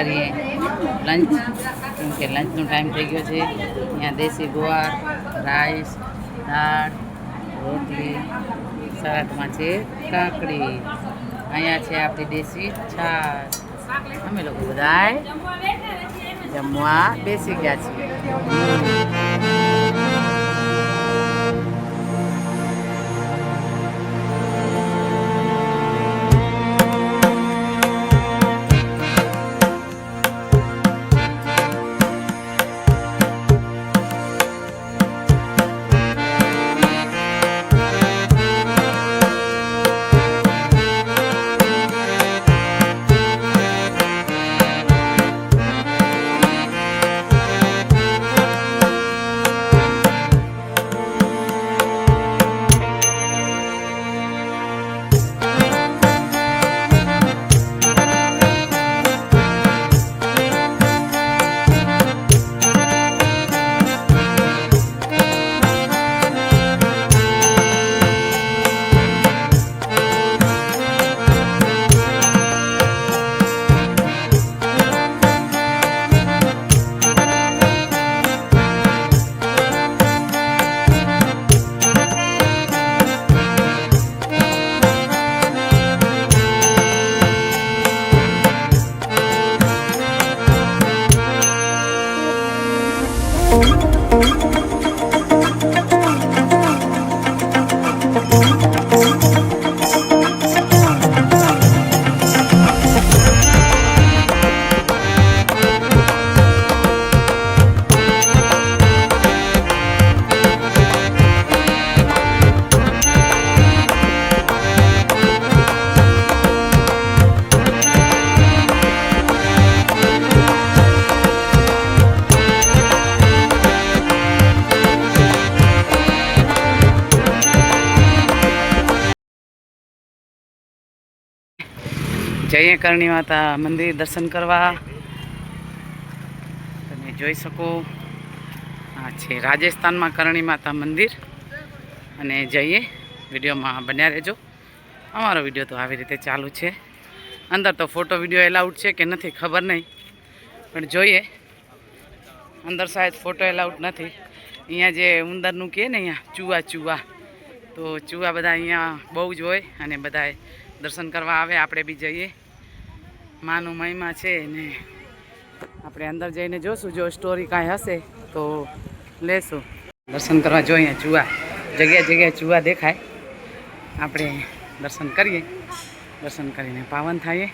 કરીએ લંચ, કેમકે લંચનો ટાઈમ થઈ ગયો છે। અહીંયા દેશી ગુવાર, રાઈસ, દાળ, રોટલી, સલાડમાં છે કાકડી, અહીંયા છે આપણી દેશી છાશ। અમે લોકો બધાય જમવા બેસી ગયા છીએ। જઈએ કરણી માતા મંદિર દર્શન કરવા। તમે જોઈ શકો આ છે રાજસ્થાનમાં કરણી માતા મંદિર। અને જઈએ, વિડીયોમાં બન્યા રહેજો। અમારો વિડીયો તો આવી રીતે ચાલુ છે। અંદર તો ફોટો વિડીયો એલાઉડ છે કે નથી ખબર નહીં, પણ જોઈએ। અંદર શાયદ ફોટો એલાઉડ નથી। અહીંયા જે ઉંદરનું કહે ને, અહીંયા ચૂવા તો ચૂવા બધા અહીંયા બહુ જ હોય અને બધા દર્શન કરવા આવે। આપણે બી જઈએ, માનું મહિમા છે ને આપણે અંદર જઈને જોશું। જો સ્ટોરી કાંઈ હશે તો લેશું। દર્શન કરવા જો અહીંયા ચૂવા જગ્યાએ ચૂવા દેખાય, આપણે દર્શન કરીએ। દર્શન કરીને પાવન થઈએ।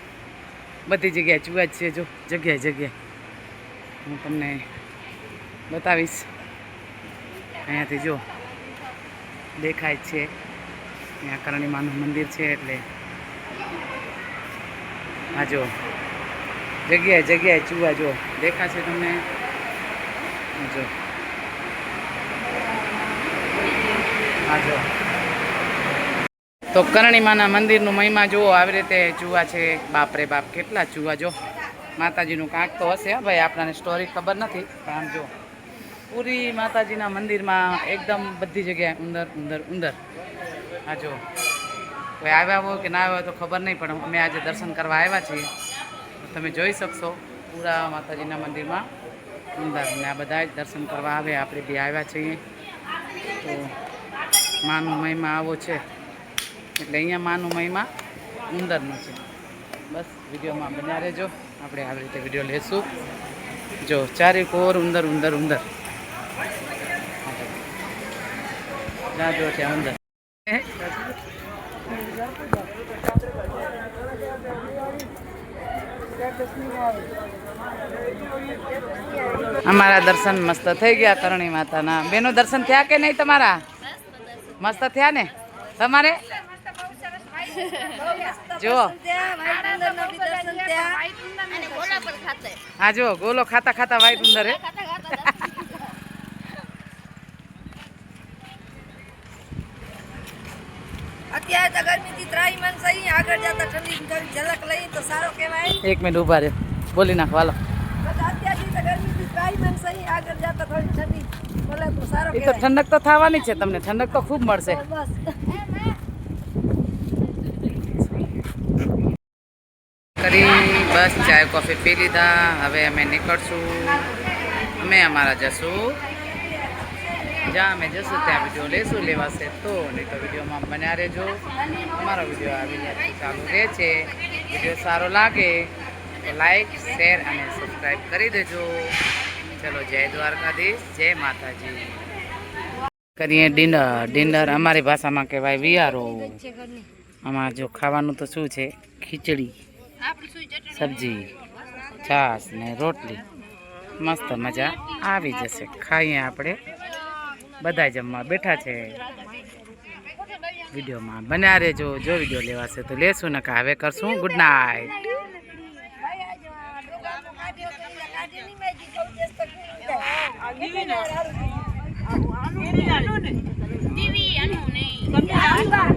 બધી જગ્યાએ ચૂવા જ છે, જો જગ્યાએ હું તમને બતાવીશ। અહીંયાથી જો દેખાય જ છે, અહીંયા કરણી માનું મંદિર છે। એટલે આ જો જગ્યાએ ચૂવા જો દેખાશે તમને। જો આ જો તો કરણી માના મંદિરનું મહિમા જુઓ। આવી રીતે ચૂવા છે, બાપરે બાપ કેટલા ચૂવા। જો માતાજીનું કાંક તો હશે ભાઈ, આપણને સ્ટોરી ખબર નથી, પણ આમ જો પૂરી માતાજીના મંદિરમાં એકદમ બધી જગ્યાએ ઉંદર। આ જો કોઈ આવ્યા હોય કે ના આવ્યા હોય તો ખબર નહીં, પણ અમે આજે દર્શન કરવા આવ્યા છીએ। તમે જોઈ શકશો પૂરા માતાજીના મંદિરમાં ઉંદર, અને આ બધા જ દર્શન કરવા આવે। આપણે બી આવ્યા છીએ। તો માનું મહિમા આવો છે, એટલે અહીંયા માનું મહિમા ઉંદરનું છે। બસ વિડીયોમાં બન્યા રહેજો, આપણે આવી રીતે વિડીયો લેશું। જો ચારે કોર ઉંદર જો છે ઉંદર। અમારા દર્શન મસ્ત થઈ ગયા કરણી માતાના। બેનો દર્શન થયા કે નહીં તમારા? મસ્ત થયા ને તમારે? જો હા જો ગોલો ખાતા વાઈટ ઉંદર હે। અત્યારે તો ગરમીથી ત્રાહીમાન સહી, આગળ જતા ઠંડી ઝલક લઈ તો સારો કહેવાય। 1 મિનિટ ઊભા રહે, બોલી નાખો હાલો। અત્યારથી તો ગરમીથી ત્રાહીમાન સહી, આગળ જતા થોડી ઠંડી બોલે તો સારો કહેવાય। એ તો ઠંડક તો થવાની છે, તમને ઠંડક તો ખૂબ મળશે। બસ કરી બસ ચાય કોફી પી લીધા. હવે અમે નીકળશું. અમે અમારા જશું જ્યાં અમે જશું ત્યાં વિડીયો લેશું. લેવાશે તો નહીં તો વિડીયોમાં બન્યા રહેજો. અમારો વિડીયો આવી ચાલુ રહે છે. વિડીયો સારો લાગે તો લાઈક શેર અને સબસ્ક્રાઈબ કરી દેજો. ચલો જય દ્વારકાધીશ, જય માતાજી. કરીએ ડિનર અમારી ભાષામાં કહેવાય વિયારો. આમાં જો ખાવાનું તો શું છે, ખીચડી, સબ્જી, છાશ ને રોટલી. મસ્ત મજા આવી જશે. ખાઈએ આપણે બધા જમવા બેઠા છે. વિડીયોમાં બન્યા રહેજો. જો વિડીયો લેવાશે તો લેશું, ને હવે કરશું ગુડ નાઇટ. ટીવી આનું નહીં